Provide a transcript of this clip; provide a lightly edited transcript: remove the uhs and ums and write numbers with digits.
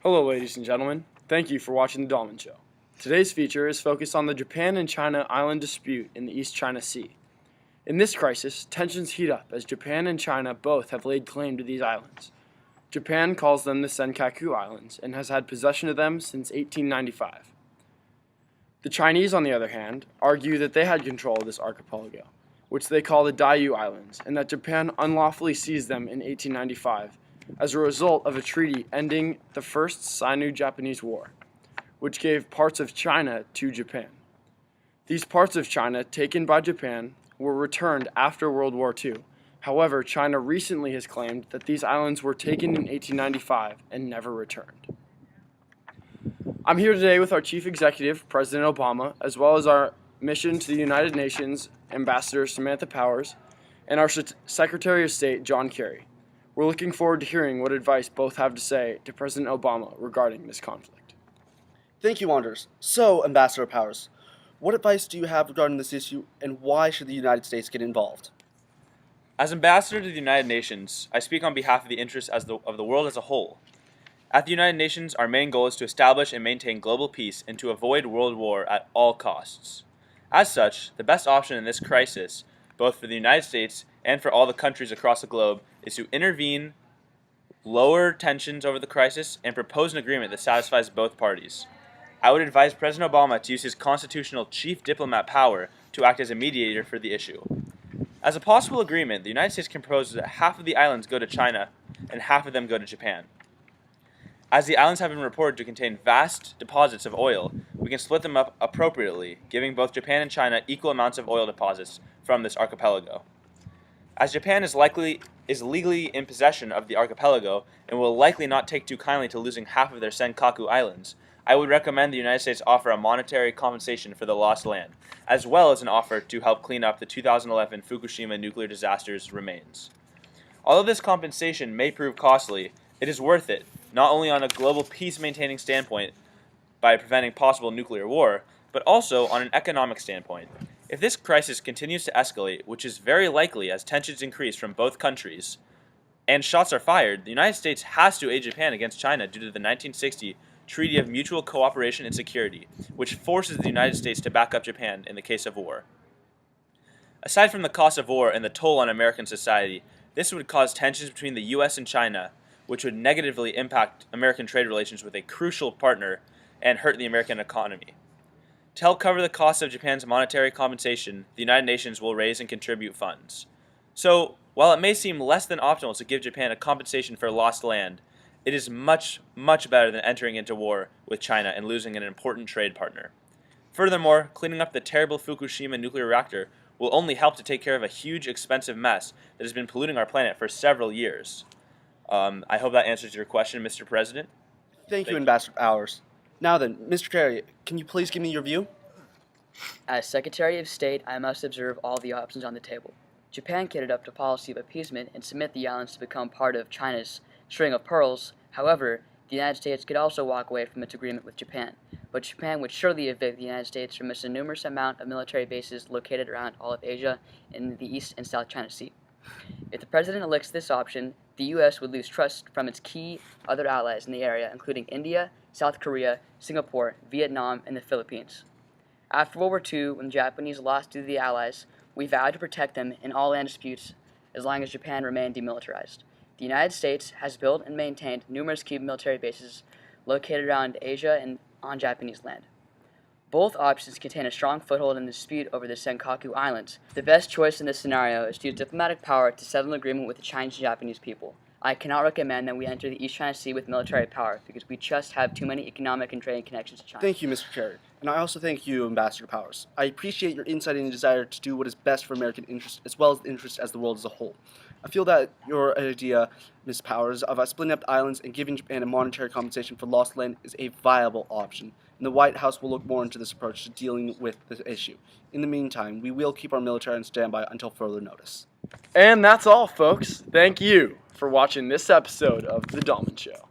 Hello, ladies and gentlemen. Thank you for watching The Dolman Show. Today's feature is focused on the Japan and China island dispute in the East China Sea. In this crisis, tensions heat up as Japan and China both have laid claim to these islands. Japan calls them the Senkaku Islands and has had possession of them since 1895. The Chinese, on the other hand, argue that they had control of this archipelago, which they call the Diaoyu Islands, and that Japan unlawfully seized them in 1895 as a result of a treaty ending the First Sino-Japanese War, which gave parts of China to Japan. These parts of China taken by Japan were returned after World War II. However, China recently has claimed that these islands were taken in 1895 and never returned. I'm here today with our Chief Executive, President Obama, as well as our mission to the United Nations Ambassador Samantha Powers, and our Secretary of State, John Kerry. We're looking forward to hearing what advice both have to say to President Obama regarding this conflict. Thank you, Anders. So, Ambassador Powers, what advice do you have regarding this issue, and why should the United States get involved? As Ambassador to the United Nations, I speak on behalf of the interests of the world as a whole. At the United Nations, our main goal is to establish and maintain global peace and to avoid world war at all costs. As such, the best option in this crisis, both for the United States and for all the countries across the globe, is to intervene, lower tensions over the crisis, and propose an agreement that satisfies both parties. I would advise President Obama to use his constitutional chief diplomat power to act as a mediator for the issue. As a possible agreement, the United States can propose that half of the islands go to China and half of them go to Japan. As the islands have been reported to contain vast deposits of oil, we can split them up appropriately, giving both Japan and China equal amounts of oil deposits from this archipelago. As Japan is legally in possession of the archipelago and will likely not take too kindly to losing half of their Senkaku Islands, I would recommend the United States offer a monetary compensation for the lost land, as well as an offer to help clean up the 2011 Fukushima nuclear disaster's remains. Although this compensation may prove costly, it is worth it, not only on a global peace-maintaining standpoint by preventing possible nuclear war, but also on an economic standpoint. If this crisis continues to escalate, which is very likely as tensions increase from both countries, and shots are fired, the United States has to aid Japan against China due to the 1960 Treaty of Mutual Cooperation and Security, which forces the United States to back up Japan in the case of war. Aside from the cost of war and the toll on American society, this would cause tensions between the U.S. and China, which would negatively impact American trade relations with a crucial partner and hurt the American economy. To help cover the cost of Japan's monetary compensation, the United Nations will raise and contribute funds. So, while it may seem less than optimal to give Japan a compensation for lost land, it is much, much better than entering into war with China and losing an important trade partner. Furthermore, cleaning up the terrible Fukushima nuclear reactor will only help to take care of a huge, expensive mess that has been polluting our planet for several years. I hope that answers your question, Mr. President. Thank you, Ambassador Powers. Now then, Mr. Kerry, can you please give me your view? As Secretary of State, I must observe all the options on the table. Japan can adopt a policy of appeasement and submit the islands to become part of China's string of pearls. However, the United States could also walk away from its agreement with Japan, but Japan would surely evict the United States from its enormous amount of military bases located around all of Asia and the East and South China Sea. If the President elects this option, the U.S. would lose trust from its key other allies in the area, including India, South Korea, Singapore, Vietnam, and the Philippines. After World War II, when the Japanese lost to the Allies, we vowed to protect them in all land disputes as long as Japan remained demilitarized. The United States has built and maintained numerous key military bases located around Asia and on Japanese land. Both options contain a strong foothold in the dispute over the Senkaku Islands. The best choice in this scenario is to use diplomatic power to settle an agreement with the Chinese and Japanese people. I cannot recommend that we enter the East China Sea with military power because we just have too many economic and trading connections to China. Thank you, Mr. Kerry. And I also thank you, Ambassador Powers. I appreciate your insight and desire to do what is best for American interests as well as the interests as the world as a whole. I feel that your idea, Ms. Powers, of splitting up the islands and giving Japan a monetary compensation for lost land is a viable option, and the White House will look more into this approach to dealing with this issue. In the meantime, we will keep our military on standby until further notice. And that's all, folks. Thank you for watching this episode of The Dolman Show.